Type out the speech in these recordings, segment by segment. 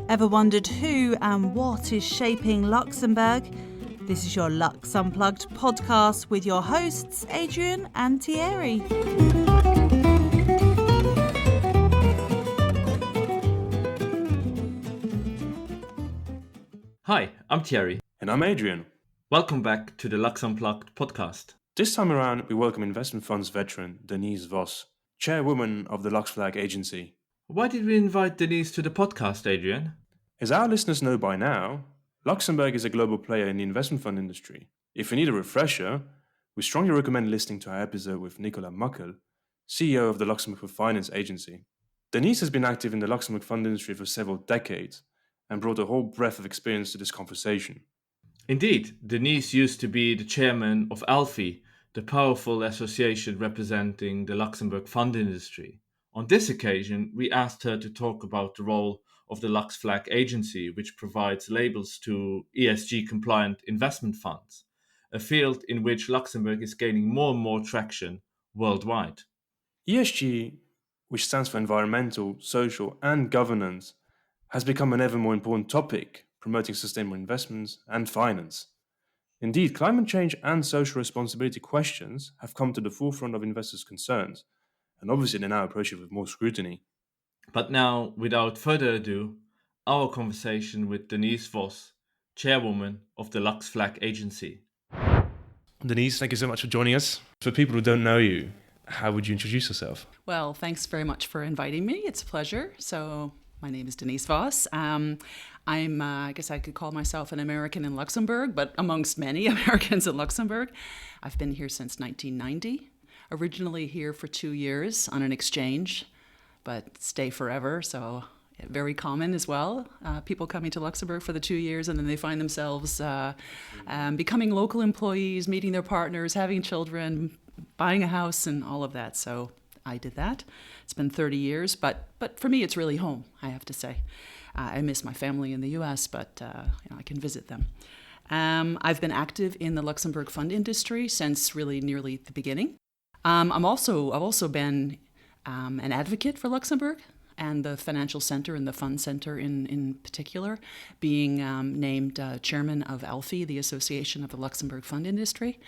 Ever wondered who and what is shaping Luxembourg? This is your Lux Unplugged podcast with your hosts, Adrien and Thierry. Hi, I'm Thierry. And I'm Adrien. Welcome back to the Lux Unplugged podcast. This time around, we welcome investment funds veteran Denise Voss, Chairwoman of the LuxFLAG agency. Why did we invite Denise to the podcast, Adrien? As our listeners know by now, Luxembourg is a global player in the investment fund industry. If you need a refresher, we strongly recommend listening to our episode with Nicolas Muckel, CEO of the Luxembourg Finance Agency. Denise has been active in the Luxembourg fund industry for several decades and brought a whole breadth of experience to this conversation. Indeed, Denise used to be the chairman of ALFI, the powerful association representing the Luxembourg fund industry. On this occasion, we asked her to talk about the role of the LuxFLAG agency, which provides labels to ESG-compliant investment funds, a field in which Luxembourg is gaining more and more traction worldwide. ESG, which stands for environmental, social, and governance, has become an ever more important topic, promoting sustainable investments and finance. Indeed, climate change and social responsibility questions have come to the forefront of investors' concerns, and obviously they now approach it with more scrutiny. But now, without further ado, our conversation with Denise Voss, Chairwoman of the LuxFLAG agency. Denise, thank you so much for joining us. For people who don't know you, how would you introduce yourself? Well, thanks very much for inviting me. It's a pleasure. So my name is Denise Voss. I guess I could call myself an American in Luxembourg, but amongst many Americans in Luxembourg. I've been here since 1990, originally here for 2 years on an exchange, but stay forever, so very common as well. People coming to Luxembourg for the 2 years and then they find themselves becoming local employees, meeting their partners, having children, buying a house and all of that. So I did that. It's been 30 years, but for me it's really home, I have to say. I miss my family in the US, but I can visit them. I've been active in the Luxembourg fund industry since really nearly the beginning. I've also been an advocate for Luxembourg and the financial center and the fund center in particular, being named chairman of ALFI, the Association of the Luxembourg Fund Industry.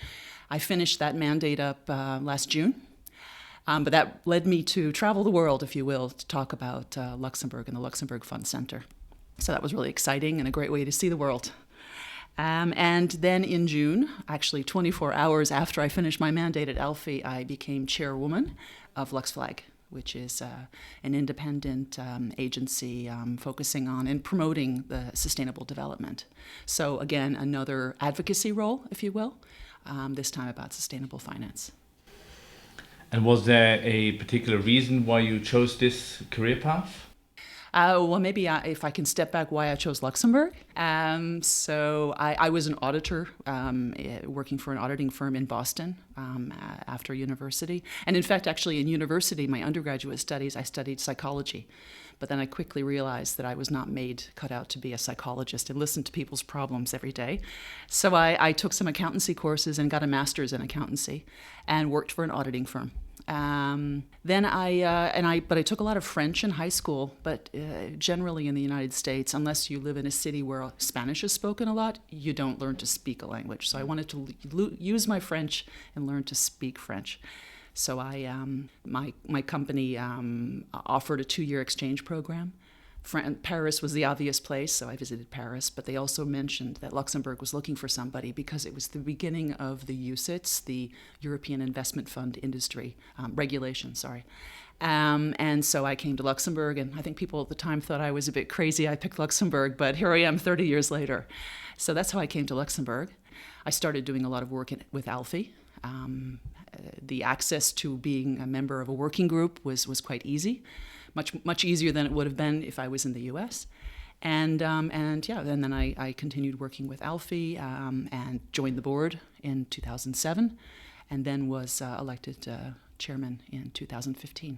I finished that mandate up last June, but that led me to travel the world, if you will, to talk about Luxembourg and the Luxembourg Fund Center. So that was really exciting and a great way to see the world. And then in June, actually 24 hours after I finished my mandate at ALFI, I became chairwoman of LuxFLAG, which is an independent agency focusing on and promoting the sustainable development. So again, another advocacy role, if you will, this time about sustainable finance. And was there a particular reason why you chose this career path? Well, maybe if I can step back, why I chose Luxembourg. So I was an auditor working for an auditing firm in Boston after university. And in fact, actually in university, my undergraduate studies, I studied psychology. But then I quickly realized that I was not cut out to be a psychologist and listen to people's problems every day. So I took some accountancy courses and got a master's in accountancy and worked for an auditing firm. But I took a lot of French in high school, but generally in the United States, unless you live in a city where Spanish is spoken a lot, you don't learn to speak a language. So I wanted to use my French and learn to speak French. So my company offered a 2-year exchange program. Paris was the obvious place, so I visited Paris, but they also mentioned that Luxembourg was looking for somebody because it was the beginning of the UCITS, the European Investment Fund Industry regulation, and so I came to Luxembourg, and I think people at the time thought I was a bit crazy. I picked Luxembourg, but here I am 30 years later. So that's how I came to Luxembourg. I started doing a lot of work with ALFI. The access to being a member of a working group was quite easy. Much easier than it would have been if I was in the U.S. And then I continued working with ALFI and joined the board in 2007, and then was elected chairman in 2015.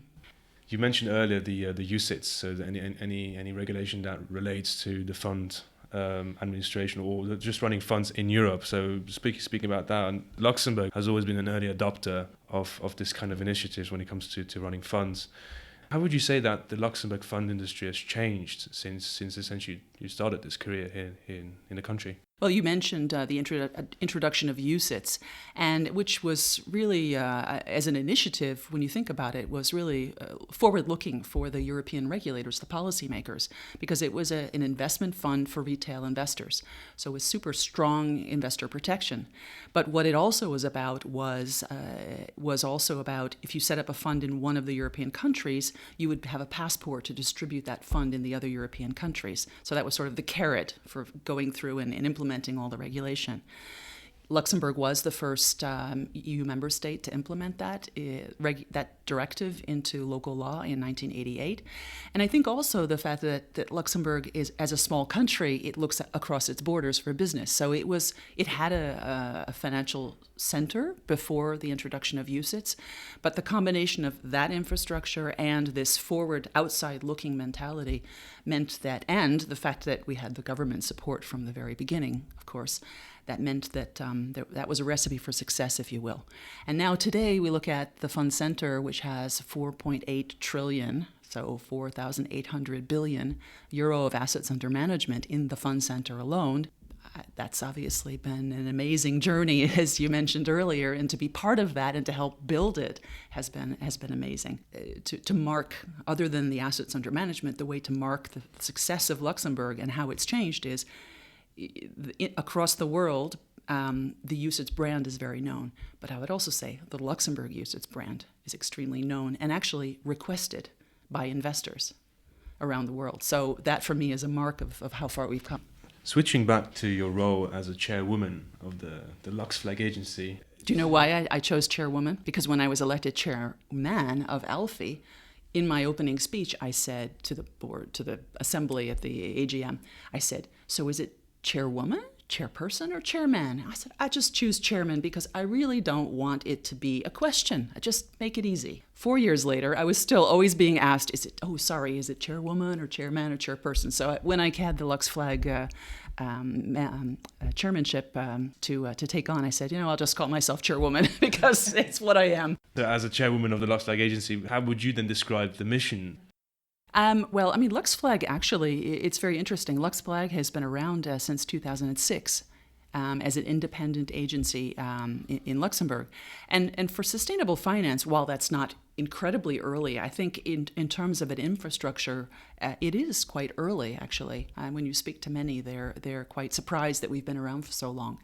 You mentioned earlier the UCITS, so any regulation that relates to the fund administration or just running funds in Europe. So speaking about that, and Luxembourg has always been an early adopter of this kind of initiatives when it comes to running funds. How would you say that the Luxembourg fund industry has changed since essentially you started this career here in the country? Well, you mentioned the introduction of UCITS, and which was really, as an initiative, when you think about it, was really forward-looking for the European regulators, the policymakers, because it was an investment fund for retail investors. So it was super strong investor protection. But what it also was about was also about if you set up a fund in one of the European countries, you would have a passport to distribute that fund in the other European countries. So that was sort of the carrot for going through and implementing all the regulation. Luxembourg was the first EU member state to implement that directive into local law in 1988. And I think also the fact that Luxembourg is, as a small country, it looks across its borders for business. So it had a financial center before the introduction of UCITS, but the combination of that infrastructure and this forward, outside-looking mentality meant that, and the fact that we had the government support from the very beginning, of course, that meant that that was a recipe for success, if you will. And now today we look at the Fund Center, which has 4.8 trillion, so 4,800 billion euro of assets under management in the Fund Center alone. That's obviously been an amazing journey, as you mentioned earlier, and to be part of that and to help build it has been amazing. To mark, other than the assets under management, the way to mark the success of Luxembourg and how it's changed is across the world, the UCITS brand is very known. But I would also say the Luxembourg UCITS brand is extremely known and actually requested by investors around the world. So that, for me, is a mark of how far we've come. Switching back to your role as a chairwoman of the LuxFLAG agency. Do you know why I chose chairwoman? Because when I was elected chairman of ALFI, in my opening speech, I said to the board, to the assembly at the AGM, I said, so is it chairwoman, chairperson, or chairman? I said, I just choose chairman because I really don't want it to be a question. I just make it easy. 4 years later, I was still always being asked, is it chairwoman or chairman or chairperson? So when I had the LuxFLAG chairmanship to take on, I said, I'll just call myself chairwoman because it's what I am. So as a chairwoman of the LuxFLAG agency, how would you then describe the mission? LuxFLAG, actually, it's very interesting. LuxFLAG has been around since 2006 as an independent agency in Luxembourg. And for sustainable finance, while that's not incredibly early, I think in terms of an infrastructure, it is quite early, actually. When you speak to many, they're quite surprised that we've been around for so long.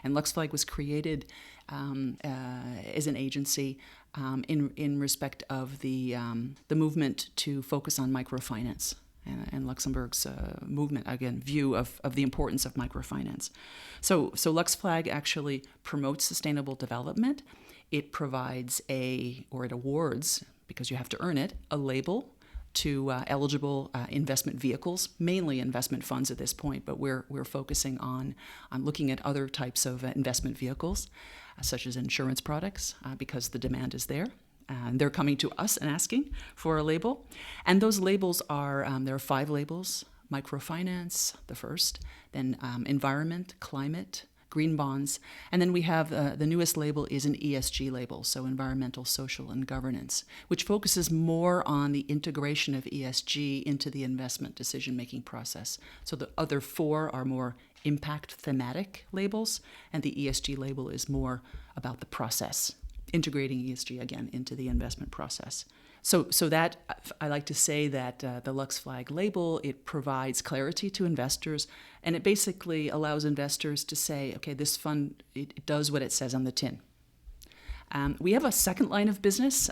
And LuxFLAG was created as an agency in respect of the movement to focus on microfinance and Luxembourg's movement, again, view of the importance of microfinance. So LuxFLAG actually promotes sustainable development. It provides it awards, because you have to earn it, a label to eligible investment vehicles, mainly investment funds at this point, but we're focusing on looking at other types of investment vehicles, such as insurance products, because the demand is there. And they're coming to us and asking for a label. And those labels are, there are 5 labels: microfinance, the first, then environment, climate, green bonds, and then we have the newest label is an ESG label, so environmental, social, and governance, which focuses more on the integration of ESG into the investment decision-making process. So the other 4 are more impact thematic labels, and the ESG label is more about the process, integrating ESG again into the investment process. So that, I like to say that the LuxFLAG label, it provides clarity to investors, and it basically allows investors to say, okay, this fund, it does what it says on the tin. We have a second line of business,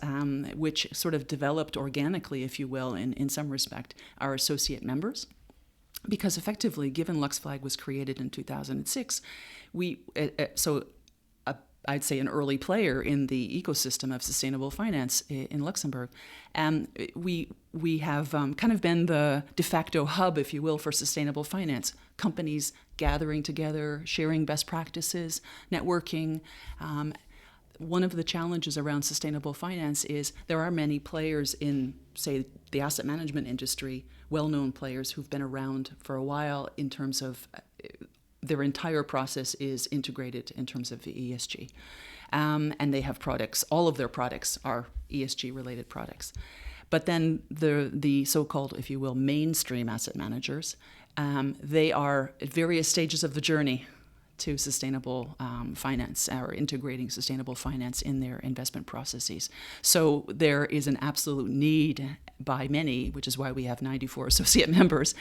which sort of developed organically, if you will, in some respect, our associate members. Because effectively, given LuxFLAG was created in 2006, I'd say an early player in the ecosystem of sustainable finance in Luxembourg. We have kind of been the de facto hub, if you will, for sustainable finance. Companies gathering together, sharing best practices, networking. One of the challenges around sustainable finance is there are many players in, say, the asset management industry, well-known players who've been around for a while in terms of their entire process is integrated in terms of the ESG. And they have products, all of their products are ESG-related products. But then the so-called, if you will, mainstream asset managers, they are at various stages of the journey to sustainable finance, or integrating sustainable finance in their investment processes. So there is an absolute need by many, which is why we have 94 associate members,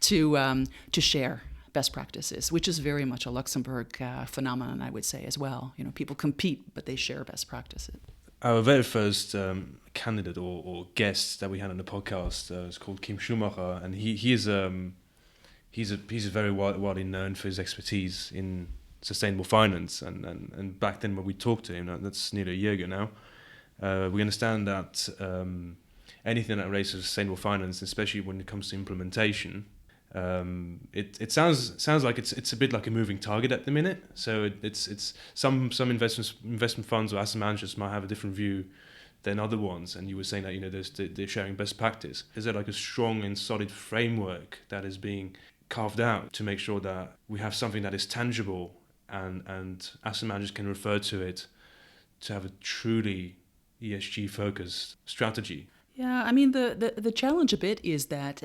to share best practices, which is very much a Luxembourg phenomenon, I would say, as well. People compete, but they share best practices. Our very first candidate or guest that we had on the podcast is called Kim Schumacher, and he's very widely known for his expertise in sustainable finance. And back then when we talked to him, that's nearly a year ago now, we understand that anything that relates to sustainable finance, especially when it comes to implementation, it sounds like it's a bit like a moving target at the minute. So it's some investment funds or asset managers might have a different view than other ones. And you were saying that they're sharing best practice. Is there like a strong and solid framework that is being carved out to make sure that we have something that is tangible and asset managers can refer to it to have a truly ESG focused strategy? Yeah, I mean, the challenge a bit is that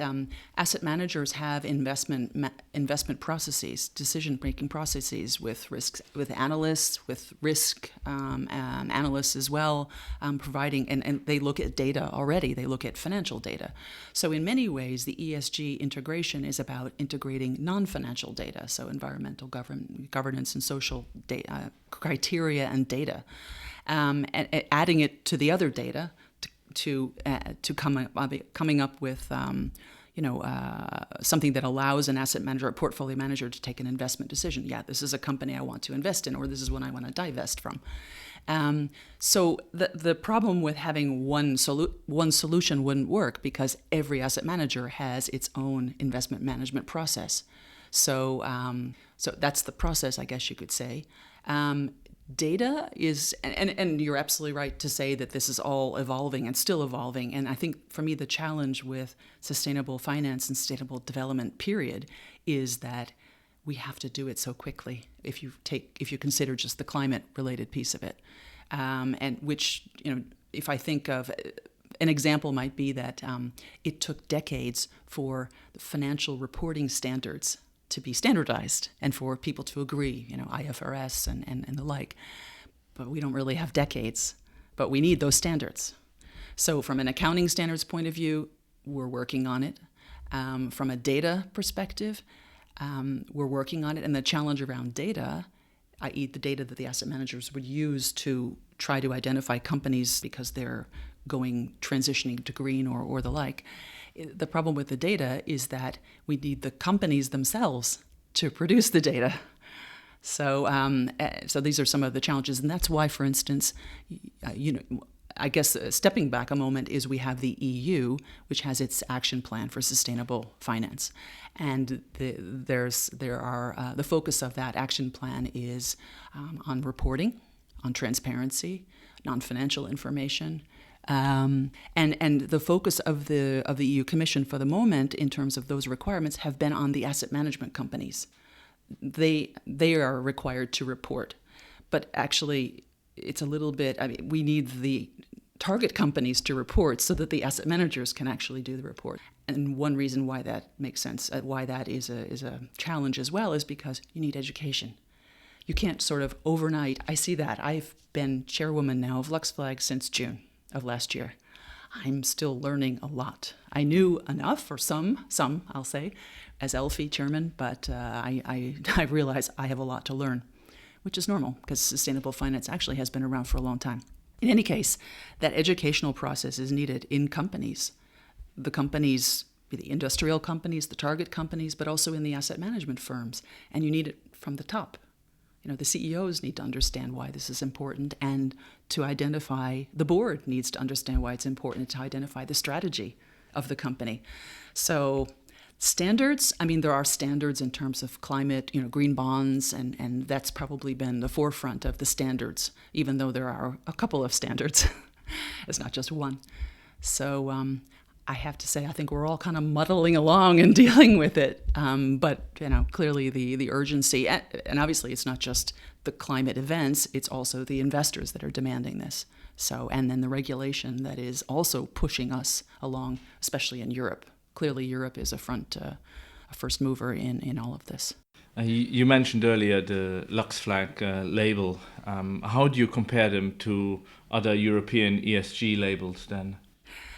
asset managers have investment processes, decision-making processes with risks, with analysts, with risk analysts as well, providing, and they look at data already, they look at financial data. So in many ways, the ESG integration is about integrating non-financial data, so environmental governance and social data, criteria and data, and adding it to the other data, to coming up with something that allows an asset manager, a portfolio manager, to take an investment decision. Yeah, this is a company I want to invest in, or this is one I want to divest from. So the problem with having one solution wouldn't work, because every asset manager has its own investment management process. So that's the process, I guess you could say. Data is, and you're absolutely right to say that this is all evolving and still evolving. And I think for me, the challenge with sustainable finance and sustainable development, period, is that we have to do it so quickly. If you consider just the climate related piece of it, and which, if I think of an example might be that it took decades for the financial reporting standards to be standardized and for people to agree, IFRS and the like. But we don't really have decades, but we need those standards. So from an accounting standards point of view, we're working on it. From a data perspective, we're working on it. And the challenge around data, i.e. the data that the asset managers would use to try to identify companies because they're transitioning to green or the like. The problem with the data is that we need the companies themselves to produce the data. So these are some of the challenges, and that's why, for instance, I guess stepping back a moment is we have the EU, which has its action plan for sustainable finance, and the focus of that action plan is on reporting, on transparency, non-financial information. And the focus of the EU Commission for the moment in terms of those requirements have been on the asset management companies. They are required to report, but actually it's a little bit, we need the target companies to report so that the asset managers can actually do the report. And one reason why that makes sense, why that is a challenge as well, is because you need education. You can't sort of overnight, I see that. I've been chairwoman now of LuxFLAG since June of last year. I'm still learning a lot. I knew enough, or some I'll say, as LFI chairman, but I realize I have a lot to learn, which is normal because sustainable finance actually has been around for a long time. In any case, that educational process is needed in companies. The companies, the industrial companies, the target companies, but also in the asset management firms. And you need it from the top. The CEOs need to understand why this is important, and to identify, the board needs to understand why it's important, to identify the strategy of the company. So standards, there are standards in terms of climate, green bonds, and that's probably been the forefront of the standards, even though there are a couple of standards. It's not just one. So I have to say, I think we're all kind of muddling along and dealing with it. But clearly the urgency, and obviously it's not just the climate events, it's also the investors that are demanding this. So, and then the regulation that is also pushing us along, especially in Europe. Clearly, Europe is a first mover in all of this. You mentioned earlier the LuxFLAG label. How do you compare them to other European ESG labels then?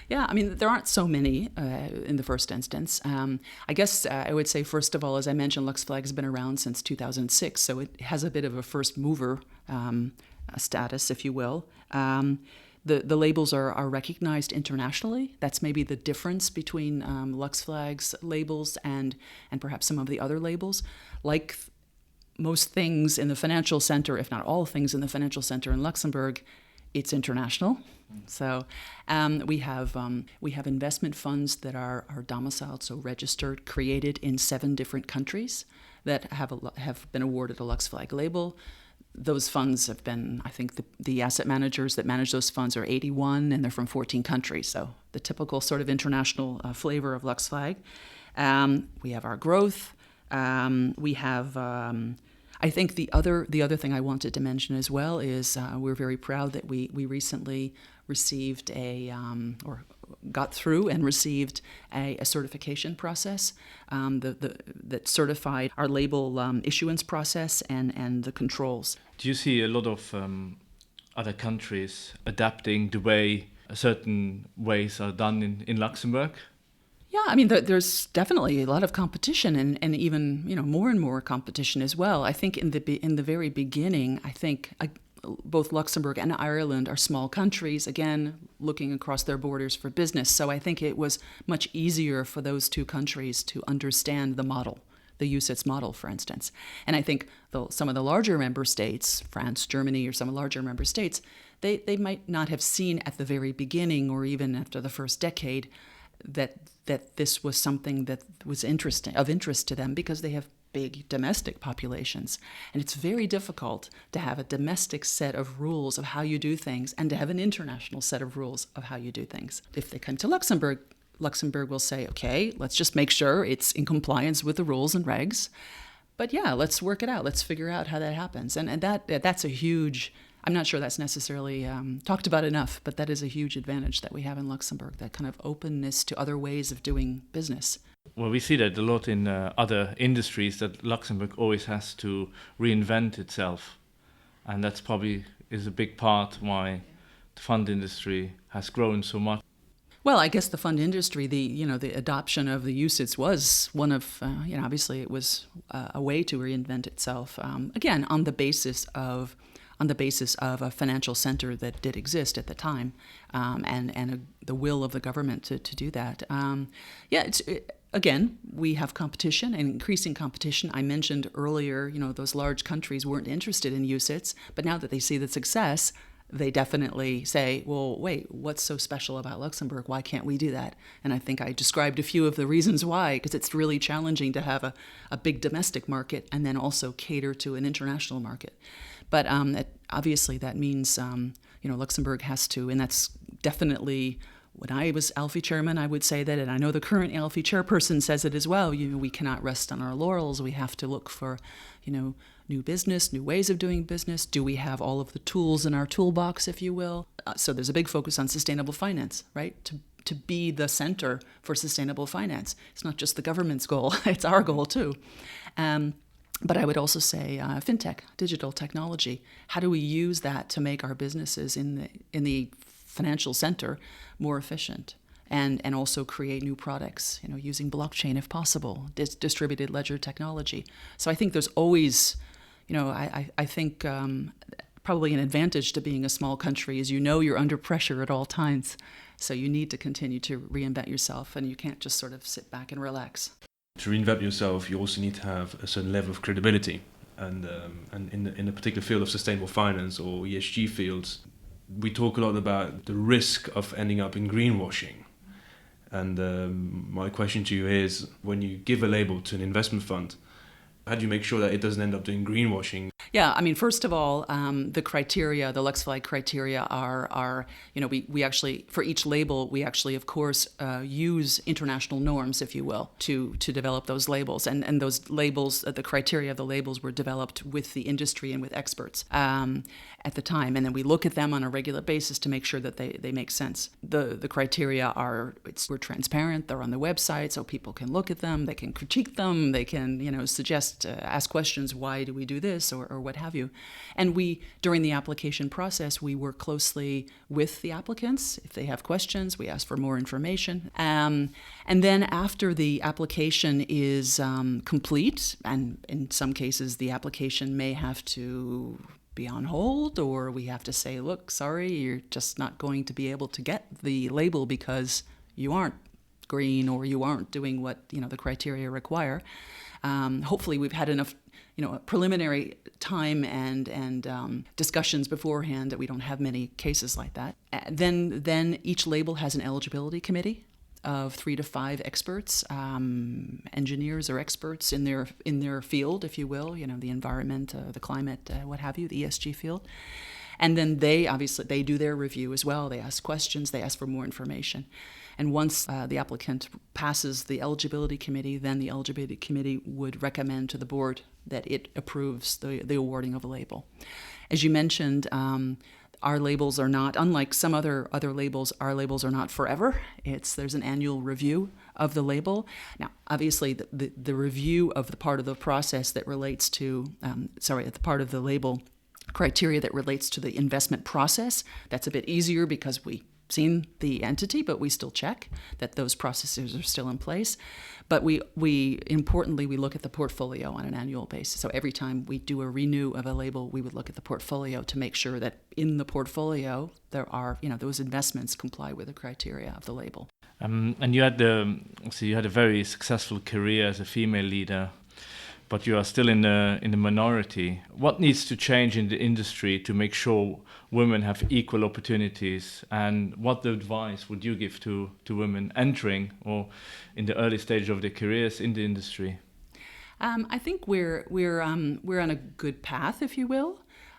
Yeah, I mean, there aren't so many in the first instance. I guess I would say, first of all, as I mentioned, LuxFLAG has been around since 2006, so it has a bit of a first mover status, if you will. The labels are recognized internationally. That's maybe the difference between LuxFLAG's labels and perhaps some of the other labels. Like most things in the financial center, if not all things in the financial center in Luxembourg, it's international. So we have investment funds that are domiciled, so registered, created in 7 different countries that have been awarded a LuxFLAG label. Those funds have been, I think the asset managers that manage those funds are 81 and they're from 14 countries. So the typical sort of international flavor of LuxFLAG. We have our growth. We have, I think the other thing I wanted to mention as well is we're very proud that we recently received or got through and received a certification process that certified our label issuance process and the controls. Do you see a lot of other countries adapting the way certain ways are done in Luxembourg? Yeah, I mean, there's definitely a lot of competition and even, more and more competition as well. I think in the very beginning, both Luxembourg and Ireland are small countries, again, looking across their borders for business. So I think it was much easier for those 2 countries to understand the model, the UCITS model, for instance. And I think some of the larger member states, France, Germany, or some larger member states, they might not have seen at the very beginning or even after the first decade that this was something that was of interest to them because they have big domestic populations. And it's very difficult to have a domestic set of rules of how you do things and to have an international set of rules of how you do things. If they come to Luxembourg, Luxembourg will say, okay, let's just make sure it's in compliance with the rules and regs. But yeah, let's work it out. Let's figure out how that happens. And that's a huge, I'm not sure that's necessarily talked about enough, but that is a huge advantage that we have in Luxembourg, that kind of openness to other ways of doing business. Well, we see that a lot in other industries, that Luxembourg always has to reinvent itself. And that's probably is a big part why the fund industry has grown so much. Well, I guess the fund industry, the adoption of the UCITS was one of, obviously it was a way to reinvent itself, again, on the basis of a financial center that did exist at the time, and the will of the government to do that. Again, we have competition and increasing competition. I mentioned earlier, those large countries weren't interested in UCITS, but now that they see the success, they definitely say, well, wait, what's so special about Luxembourg? Why can't we do that? And I think I described a few of the reasons why, because it's really challenging to have a big domestic market and then also cater to an international market. But obviously that means, Luxembourg has to, and that's definitely, when I was ALFI chairman, I would say that, and I know the current ALFI chairperson says it as well, we cannot rest on our laurels. We have to look for, new business, new ways of doing business. Do we have all of the tools in our toolbox, if you will? So there's a big focus on sustainable finance, right? To be the center for sustainable finance. It's not just the government's goal, it's our goal too. But I would also say fintech, digital technology. How do we use that to make our businesses in the financial center more efficient, and also create new products, using blockchain if possible, distributed ledger technology. So I think there's always, I think probably an advantage to being a small country is you're under pressure at all times. So you need to continue to reinvent yourself, and you can't just sort of sit back and relax. To reinvent yourself, you also need to have a certain level of credibility. And in the particular field of sustainable finance or ESG fields, we talk a lot about the risk of ending up in greenwashing. And my question to you is, when you give a label to an investment fund, how do you make sure that it doesn't end up doing greenwashing? Yeah, I mean, first of all, the criteria, the LuxFLAG criteria are we actually, for each label, we actually, of course, use international norms, if you will, to develop those labels. And those labels, the criteria of the labels were developed with the industry and with experts at the time. And then we look at them on a regular basis to make sure that they make sense. The criteria we're transparent, they're on the website, so people can look at them, they can critique them, they can, suggest, ask questions, why do we do this, or what have you. And during the application process, we work closely with the applicants. If they have questions, we ask for more information. And then after the application is complete, and in some cases the application may have to be on hold, or we have to say, look, sorry, you're just not going to be able to get the label because you aren't green or you aren't doing what the criteria require. Hopefully we've had enough preliminary time and discussions beforehand that we don't have many cases like that. Then each label has an eligibility committee of 3 to 5 experts, engineers or experts in their field, if you will, the environment, the climate, what have you, the ESG field. And then they do their review as well. They ask questions, they ask for more information. And once the applicant passes the eligibility committee, then the eligibility committee would recommend to the board that it approves the awarding of a label. As you mentioned, our labels are not, unlike some other labels, our labels are not forever. There's an annual review of the label. Now, obviously, the review of the part of the process that relates to, the part of the label criteria that relates to the investment process, that's a bit easier because we've seen the entity, but we still check that those processes are still in place. But importantly, we look at the portfolio on an annual basis. So every time we do a renew of a label, we would look at the portfolio to make sure that in the portfolio there are, those investments comply with the criteria of the label. And you had a very successful career as a female leader, but you are still in the minority. What needs to change in the industry to make sure women have equal opportunities? And what advice would you give to women entering or in the early stage of their careers in the industry? I think we're on a good path, if you will.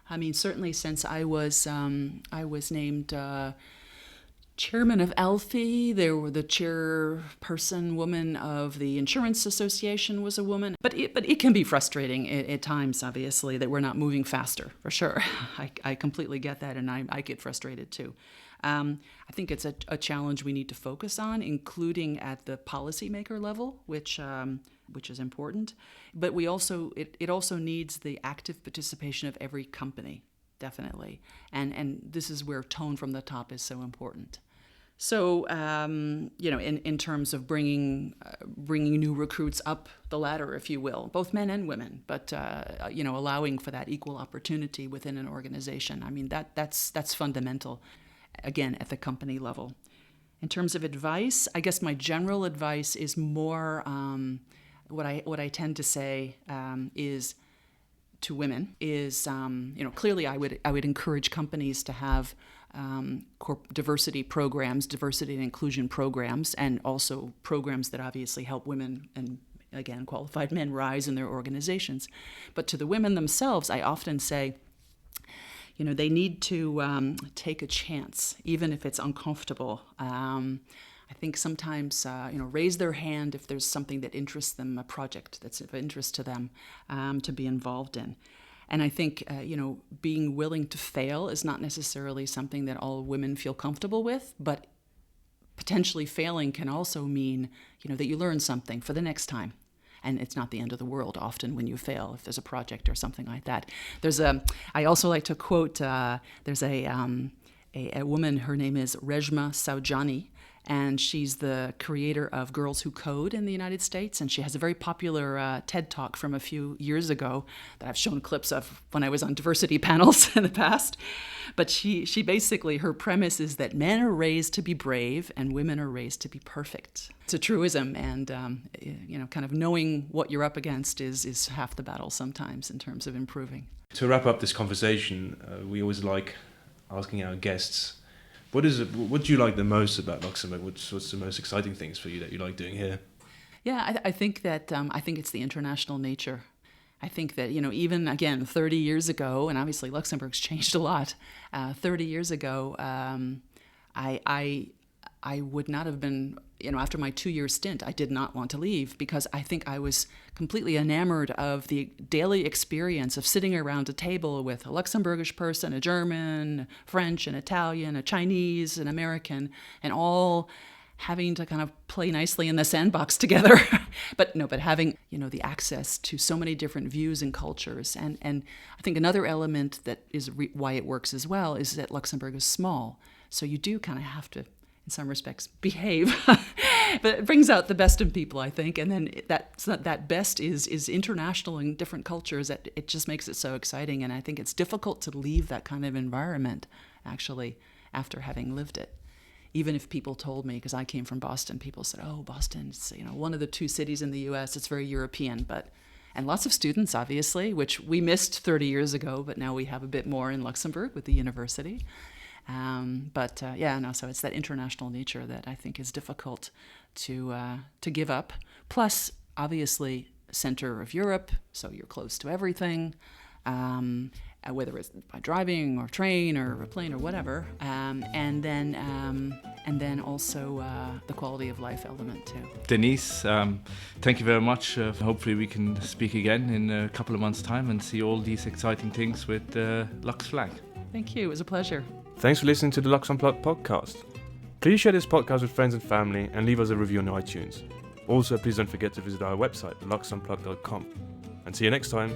I mean, certainly since I was named chairman of ALFI, the chairperson woman of the Insurance Association was a woman. But it can be frustrating at times, obviously, that we're not moving faster, for sure. I completely get that, and I get frustrated too. I think it's a challenge we need to focus on, including at the policymaker level, which is important. But it also needs the active participation of every company, definitely. And this is where tone from the top is so important. So, in terms of bringing new recruits up the ladder, if you will, both men and women, but, allowing for that equal opportunity within an organization. I mean, that's fundamental, again, at the company level. In terms of advice, I guess my general advice is more what I tend to say is to women is, clearly I would encourage companies to have diversity programs, diversity and inclusion programs, and also programs that obviously help women and, again, qualified men rise in their organizations. But to the women themselves, I often say, they need to take a chance, even if it's uncomfortable. I think sometimes, raise their hand if there's something that interests them, a project that's of interest to them, to be involved in. And I think, being willing to fail is not necessarily something that all women feel comfortable with, but potentially failing can also mean, that you learn something for the next time. And it's not the end of the world often when you fail, if there's a project or something like that. I also like to quote, there's a woman, her name is Rejma Saujani, and she's the creator of Girls Who Code in the United States, and she has a very popular TED Talk from a few years ago that I've shown clips of when I was on diversity panels in the past. But she basically, her premise is that men are raised to be brave and women are raised to be perfect. It's a truism, and kind of knowing what you're up against is half the battle sometimes in terms of improving. To wrap up this conversation, we always like asking our guests, what do you like the most about Luxembourg? What's the most exciting things for you that you like doing here? Yeah, I think that I think it's the international nature. I think that, even again, 30 years ago, and obviously Luxembourg's changed a lot. 30 years ago, I would not have been, after my 2-year stint, I did not want to leave because I think I was completely enamored of the daily experience of sitting around a table with a Luxembourgish person, a German, French, an Italian, a Chinese, an American, and all having to kind of play nicely in the sandbox together, but having, the access to so many different views and cultures. And I think another element that is why it works as well is that Luxembourg is small. So you do kind of have to, in some respects, behave, but it brings out the best in people, I think. And then that best is international in different cultures. That it just makes it so exciting. And I think it's difficult to leave that kind of environment, actually, after having lived it. Even if people told me, because I came from Boston, people said, "Oh, Boston's one of the 2 cities in the U.S. It's very European," and lots of students, obviously, which we missed 30 years ago, but now we have a bit more in Luxembourg with the university. So it's that international nature that I think is difficult to give up. Plus, obviously, center of Europe, so you're close to everything. Whether it's by driving or train or a plane or whatever, and then also the quality of life element too. Denise, thank you very much. Hopefully we can speak again in a couple of months' time and see all these exciting things with LuxFLAG. Thank you. It was a pleasure. Thanks for listening to the LuxUnplugged podcast. Please share this podcast with friends and family and leave us a review on iTunes. Also, please don't forget to visit our website, luxunplugged.com. And see you next time.